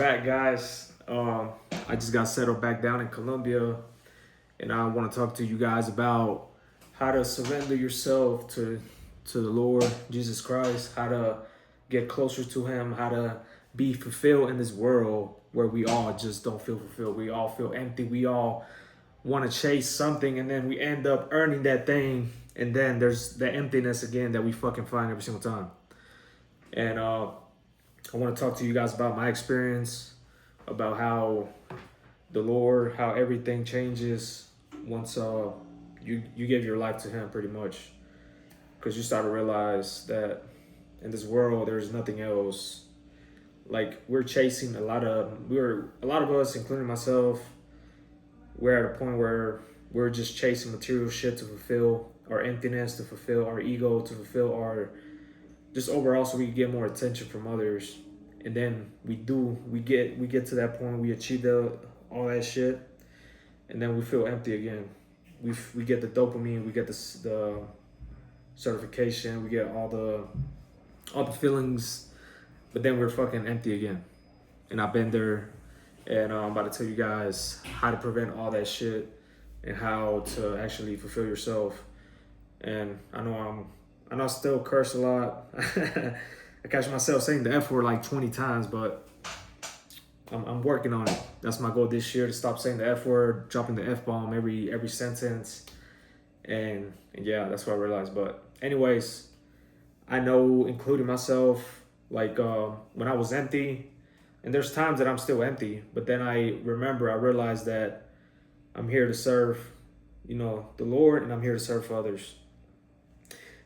Back, guys. I just got settled back down in Colombia, and I want to talk to you guys about how to surrender yourself to the Lord Jesus Christ, how to get closer to Him, how to be fulfilled in this world where we all just don't feel fulfilled. We all feel empty. We all want to chase something, and then we end up earning that thing, and then there's the emptiness again that we fucking find every single time. And I want to talk to you guys about my experience, about how the Lord, how everything changes once you give your life to Him, pretty much, because you start to realize that in this world there's nothing else. Like a lot of us, including myself, we're at a point where we're just chasing material shit to fulfill our emptiness, to fulfill our ego, to fulfill our just overall so we can get more attention from others. And then we get to that point, we achieve all that shit, and then we feel empty again. We get the dopamine, we get the certification, we get all the feelings, but then we're fucking empty again. And I've been there, and I'm about to tell you guys how to prevent all that shit and how to actually fulfill yourself. And I know I still curse a lot. I catch myself saying the F word like 20 times, but I'm working on it. That's my goal this year, to stop saying the F word, dropping the F bomb every sentence. And yeah, that's what I realized. But anyways, I know, including myself, like when I was empty, and there's times that I'm still empty, but then I realized that I'm here to serve, the Lord, and I'm here to serve others.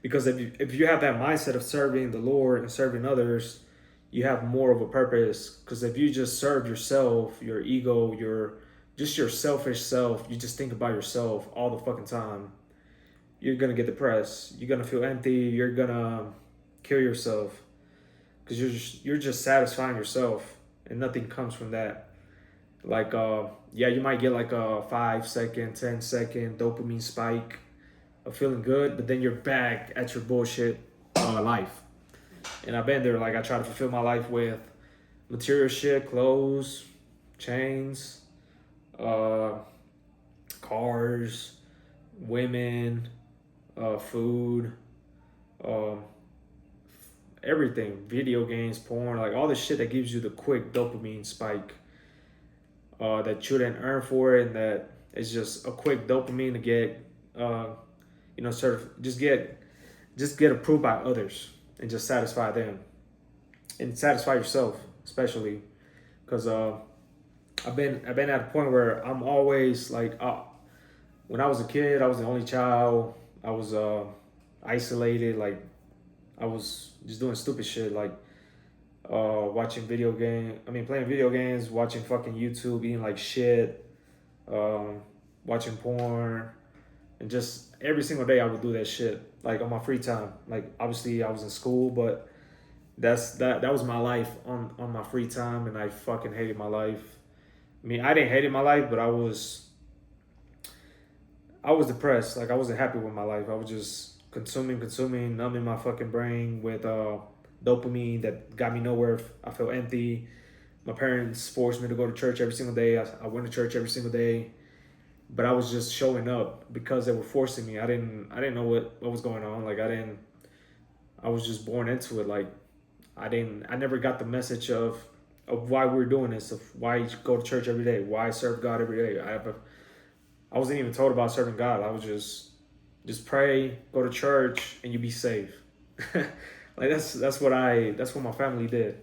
Because if you have that mindset of serving the Lord and serving others, you have more of a purpose. Because if you just serve yourself, your ego, your selfish self, you just think about yourself all the fucking time, you're gonna get depressed. You're gonna feel empty. You're gonna kill yourself because you're just satisfying yourself, and nothing comes from that. Like yeah, you might get like a 5 second, 10 second dopamine spike of feeling good, but then you're back at your bullshit life. And I've been there. Like, I try to fulfill my life with material shit, clothes, chains, uh, cars, women, food, um, everything, video games, porn, like all the shit that gives you the quick dopamine spike that you didn't earn for it, and that is just a quick dopamine to get, sort of just get approved by others and just satisfy them and satisfy yourself, especially because I've been at a point where I'm always like, when I was a kid, I was the only child. I was isolated. Like, I was just doing stupid shit, like playing video games, watching fucking YouTube, eating like shit, um, watching porn, and just every single day I would do that shit, like on my free time. Like, obviously I was in school, but that was my life on my free time, and I fucking hated my life. I mean, I didn't hate my life, but I was depressed. Like, I wasn't happy with my life. I was just consuming, numbing my fucking brain with dopamine that got me nowhere. I felt empty. My parents forced me to go to church every single day. I went to church every single day, but I was just showing up because they were forcing me. I didn't know what was going on. Like, I was just born into it. Like, I never got the message of why we're doing this, of why you go to church every day, why I serve God every day. I wasn't even told about serving God. I was just pray, go to church, and you be safe. Like, that's what my family did.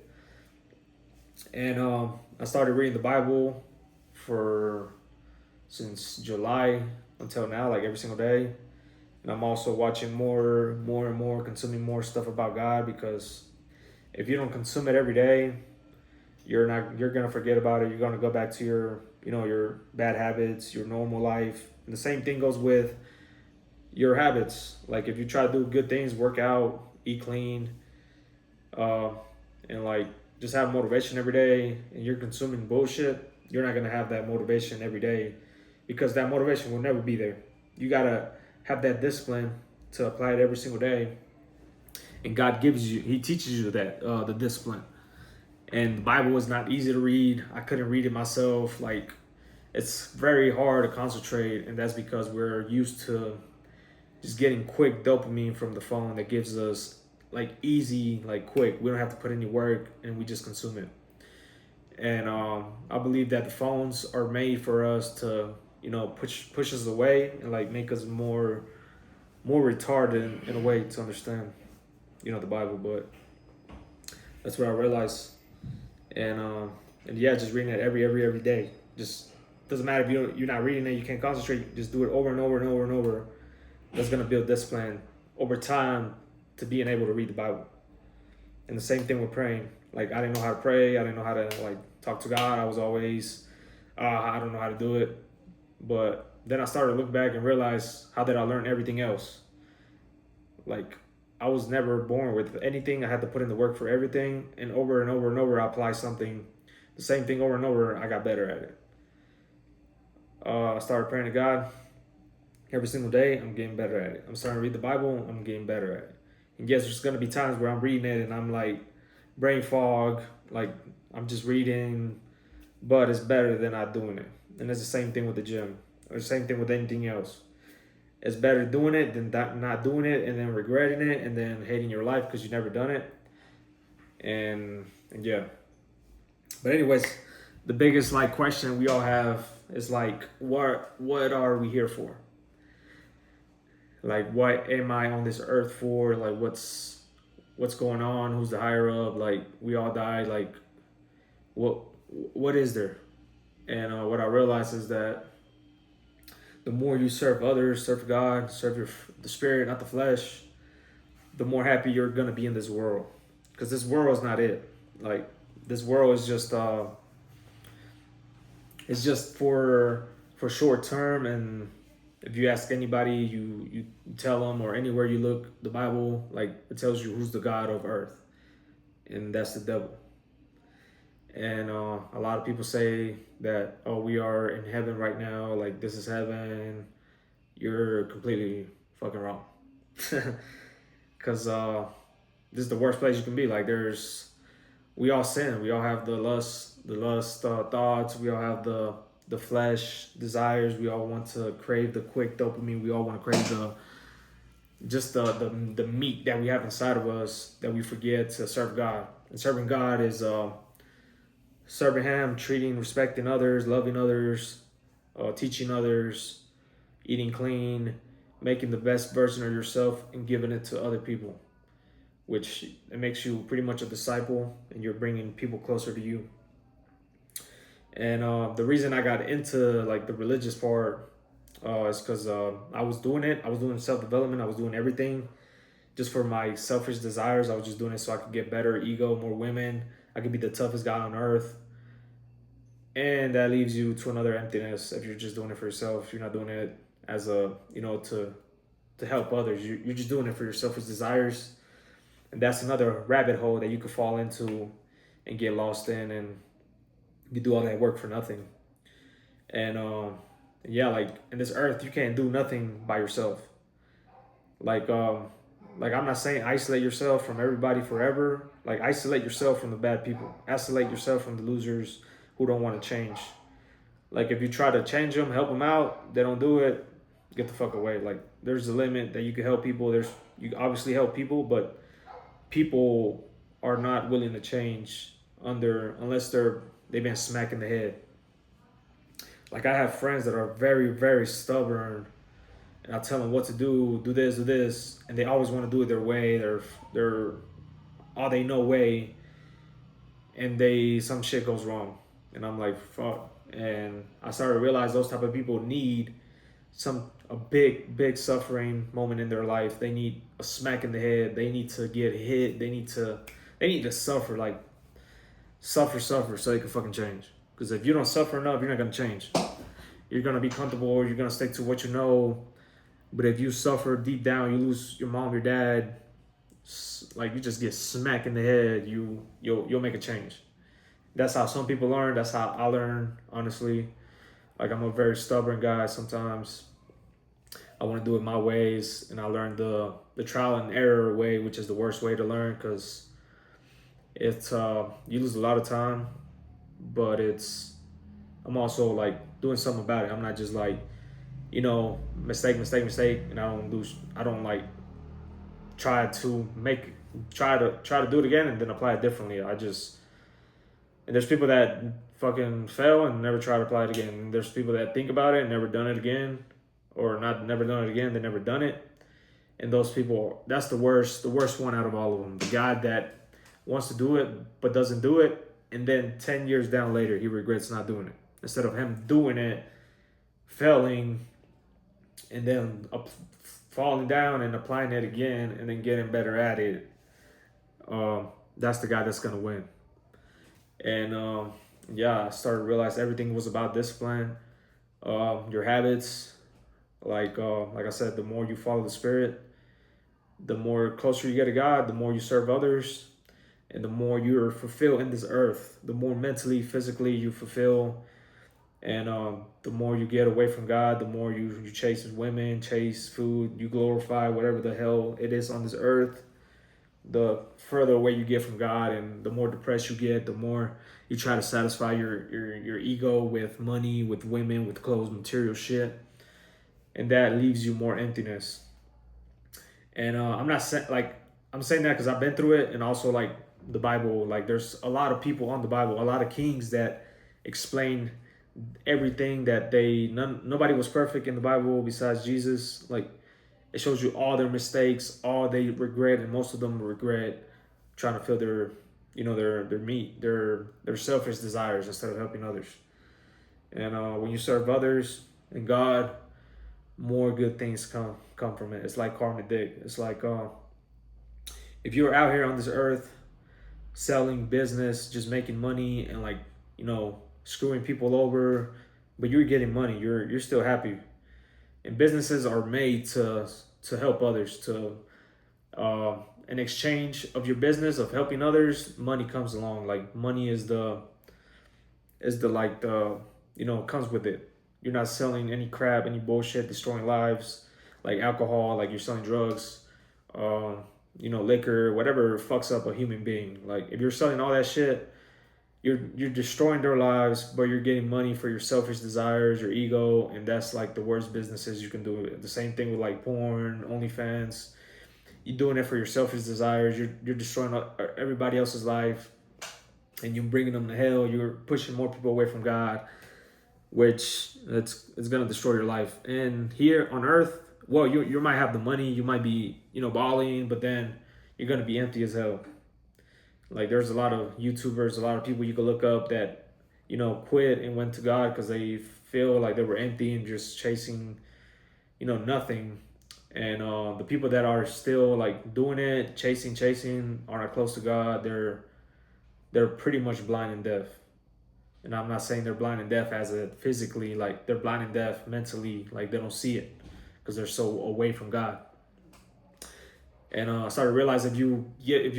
And I started reading the Bible for since July until now, like every single day. And I'm also watching more and more, consuming more stuff about God, because if you don't consume it every day, you're gonna forget about it. You're gonna go back to your bad habits, your normal life. And the same thing goes with your habits. Like, if you try to do good things, work out, eat clean, uh, and like just have motivation every day, and you're consuming bullshit, you're not gonna have that motivation every day, because that motivation will never be there. You gotta have that discipline to apply it every single day, and God gives you, He teaches you that the discipline. And the Bible was not easy to read. I couldn't read it myself. Like, it's very hard to concentrate, and that's because we're used to just getting quick dopamine from the phone that gives us like easy, like quick. We don't have to put any work, and we just consume it. And I believe that the phones are made for us to, push us away and like make us more retarded in a way to understand, the Bible. But that's what I realized. And yeah, just reading it every day. Just doesn't matter if you're not reading it, you can't concentrate. Just do it over and over and over and over. That's gonna build discipline over time to being able to read the Bible. And the same thing with praying. Like, I didn't know how to pray. I didn't know how to like talk to God. I was always, I don't know how to do it. But then I started to look back and realize, how did I learn everything else? Like, I was never born with anything. I had to put in the work for everything, and over and over, I apply something, the same thing over and over. I got better at it. I started praying to God every single day. I'm getting better at it. I'm starting to read the Bible. I'm getting better at it. And yes, there's gonna be times where I'm reading it and I'm like brain fog, like I'm just reading, but it's better than not doing it. And it's the same thing with the gym, or the same thing with anything else. It's better doing it than not doing it and then regretting it and then hating your life because you've never done it. And yeah. But anyways, the biggest like question we all have is like, what are we here for? Like, what am I on this earth for? Like, what's going on? Who's the higher up? Like, we all die. Like, what is there? And what I realized is that the more you serve others, serve God, serve the spirit, not the flesh, the more happy you're gonna be in this world. Because this world is not it. Like, this world is just it's just for short term. And if you ask anybody, you tell them, or anywhere you look, the Bible, like, it tells you who's the God of earth, and that's the devil. And a lot of people say that, oh, we are in heaven right now, like this is heaven. You're completely fucking wrong. Because this is the worst place you can be. Like, we all sin. We all have the lust thoughts. We all have the flesh desires. We all want to crave the quick dopamine. We all want to crave the meat that we have inside of us, that we forget to serve God. And serving God is serving Him, treating, respecting others, loving others, teaching others, eating clean, making the best version of yourself, and giving it to other people, which it makes you pretty much a disciple, and you're bringing people closer to you. And the reason I got into like the religious part is because I was doing it. I was doing self-development. I was doing everything just for my selfish desires. I was just doing it so I could get better ego, more women. I could be the toughest guy on earth. And that leaves you to another emptiness if you're just doing it for yourself. You're not doing it as to help others. You're just doing it for your selfish desires. And that's another rabbit hole that you could fall into and get lost in, and you do all that work for nothing. And yeah, like, in this earth, you can't do nothing by yourself. Like I'm not saying isolate yourself from everybody forever. Like, isolate yourself from the bad people. Isolate yourself from the losers who don't want to change. Like, if you try to change them, help them out, they don't do it, get the fuck away. Like, there's a limit that you can help people. You obviously help people, but people are not willing to change unless they've been smacked in the head. Like, I have friends that are very, very stubborn, and I tell them what to do this, and they always want to do it their way, their all they know way, and some shit goes wrong, and I'm like, fuck. And I started to realize those type of people need a big suffering moment in their life. They need a smack in the head. They need to get hit. They need to suffer, like suffer so they can fucking change. Because if you don't suffer enough, you're not gonna change. You're gonna be comfortable. You're gonna stick to what you know. But if you suffer deep down, you lose your mom, your dad, like, you just get smacked in the head, you'll make a change. That's how some people learn. That's how I learn, honestly. Like, I'm a very stubborn guy sometimes. I want to do it my ways, and I learned the trial and error way, which is the worst way to learn, because It's you lose a lot of time, but I'm also like doing something about it. I'm not just like, mistake, and I don't like try to make try to do it again and then apply it differently. And there's people that fucking fail and never try to apply it again. And there's people that think about it and never done it again, or not never done it again. They never done it. And those people, that's the worst one out of all of them. The guy that wants to do it but doesn't do it, and then 10 years down later he regrets not doing it. Instead of him doing it, failing, and then falling down and applying it again, and then getting better at it. That's the guy that's gonna win. And yeah, I started to realize everything was about discipline, your habits. Like I said, the more you follow the Spirit, the more closer you get to God, the more you serve others, and the more you're fulfilled in this earth. The more mentally, physically you fulfill, and the more you get away from God, the more you chase women, chase food, you glorify whatever the hell it is on this earth. The further away you get from God, and the more depressed you get, the more you try to satisfy your ego with money, with women, with clothes, material shit, and that leaves you more emptiness. And I'm not saying like I'm saying that because I've been through it, and also like the Bible, like there's a lot of people on the Bible, a lot of kings that explain everything that nobody was perfect in the Bible besides Jesus. Like it shows you all their mistakes, all they regret, and most of them regret trying to fill their meat, their selfish desires instead of helping others. And when you serve others and God, more good things come from it. It's like karmic dick. It's like if you're out here on this earth selling business, just making money, and like screwing people over, but you're getting money, you're still happy. And businesses are made to help others. To in exchange of your business of helping others, money comes along. Like money is the like the comes with it. You're not selling any crap, any bullshit, destroying lives, like alcohol, like you're selling drugs, liquor, whatever fucks up a human being. Like if you're selling all that shit, you're destroying their lives, but you're getting money for your selfish desires, your ego, and that's like the worst businesses you can do. The same thing with like porn, OnlyFans. You're doing it for your selfish desires. You're destroying everybody else's life, and you're bringing them to hell. You're pushing more people away from God, which it's gonna destroy your life. And here on Earth, well, you might have the money, you might be balling, but then you're gonna be empty as hell. Like there's a lot of YouTubers, a lot of people you can look up that quit and went to God because they feel like they were empty and just chasing nothing. And the people that are still like doing it, chasing, are not close to God. They're pretty much blind and deaf. And I'm not saying they're blind and deaf as a physically, like they're blind and deaf mentally, like they don't see it because they're so away from God. And I started to realize if you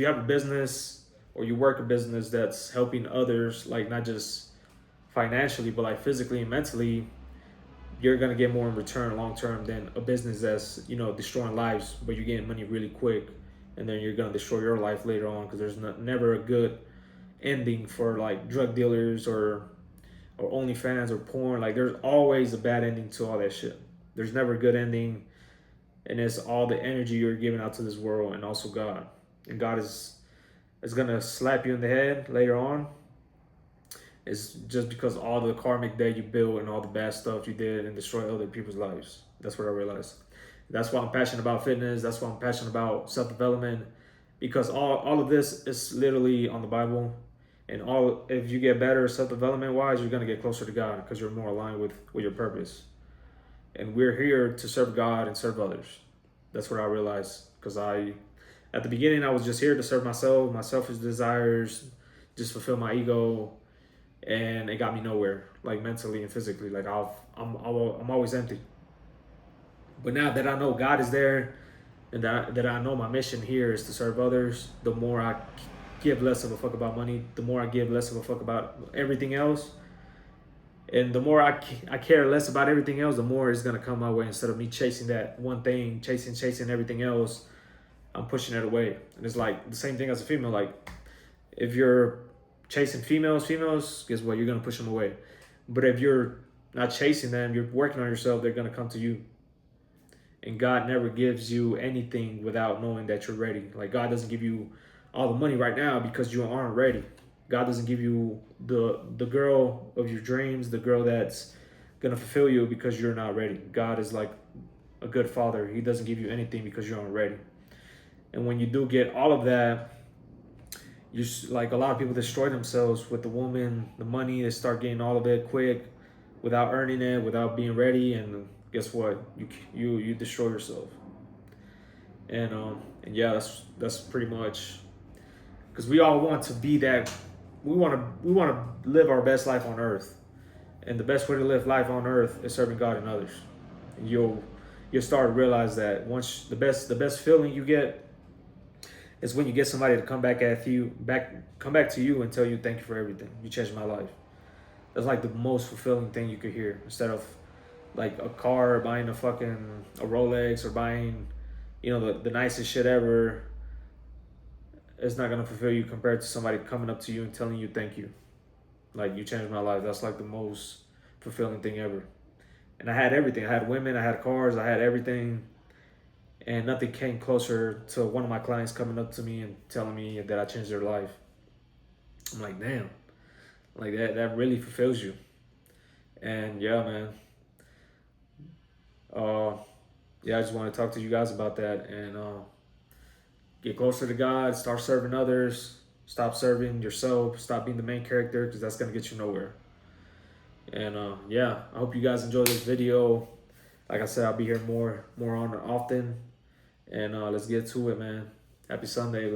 have a business or you work a business that's helping others, like not just financially, but like physically and mentally, you're gonna get more in return long term than a business that's destroying lives, but you're getting money really quick, and then you're gonna destroy your life later on because there's never a good ending for like drug dealers or OnlyFans or porn. Like there's always a bad ending to all that shit. There's never a good ending, and it's all the energy you're giving out to this world and also God. And God is gonna slap you in the head later on. It's just because all the karmic that you built and all the bad stuff you did and destroy other people's lives. That's what I realized. That's why I'm passionate about fitness. That's why I'm passionate about self-development, because all of this is literally on the Bible. And if you get better self-development wise, you're gonna get closer to God because you're more aligned with your purpose. And we're here to serve God and serve others. That's what I realized. Because at the beginning, I was just here to serve myself, my selfish desires, just fulfill my ego, and it got me nowhere, like mentally and physically. Like I'm always empty. But now that I know God is there, and that I know my mission here is to serve others, the more I give less of a fuck about money, the more I give less of a fuck about everything else. And the more I care less about everything else, the more it's going to come my way. Instead of me chasing that one thing, chasing everything else, I'm pushing it away. And it's like the same thing as a female. Like If you're chasing females, guess what? You're gonna push them away. But if you're not chasing them, you're working on yourself, they're gonna come to you. And God never gives you anything without knowing that you're ready. Like, God doesn't give you all the money right now because you aren't ready. God doesn't give you the girl of your dreams, the girl that's gonna fulfill you because you're not ready. God is like a good father. He doesn't give you anything because you aren't ready. And when you do get all of that, like a lot of people destroy themselves with the woman, the money. They start getting all of it quick, without earning it, without being ready, and guess what? You destroy yourself. And yeah, that's pretty much, because we all want to be that. We want to live our best life on earth, and the best way to live life on earth is serving God and others. And you'll start to realize that once the best feeling you get is when you get somebody to come back to you and tell you thank you for everything. You changed my life. That's like the most fulfilling thing you could hear, instead of like a car, or buying a Rolex, or buying, the nicest shit ever. It's not gonna fulfill you compared to somebody coming up to you and telling you thank you. Like, you changed my life. That's like the most fulfilling thing ever. And I had everything. I had women, I had cars, I had everything. And nothing came closer to one of my clients coming up to me and telling me that I changed their life. I'm like, damn. Like, that really fulfills you. And yeah, man. Yeah, I just want to talk to you guys about that, and get closer to God, start serving others, stop serving yourself, stop being the main character, because that's gonna get you nowhere. And yeah, I hope you guys enjoy this video. Like I said, I'll be here more on often, and let's get to it, man. Happy Sunday.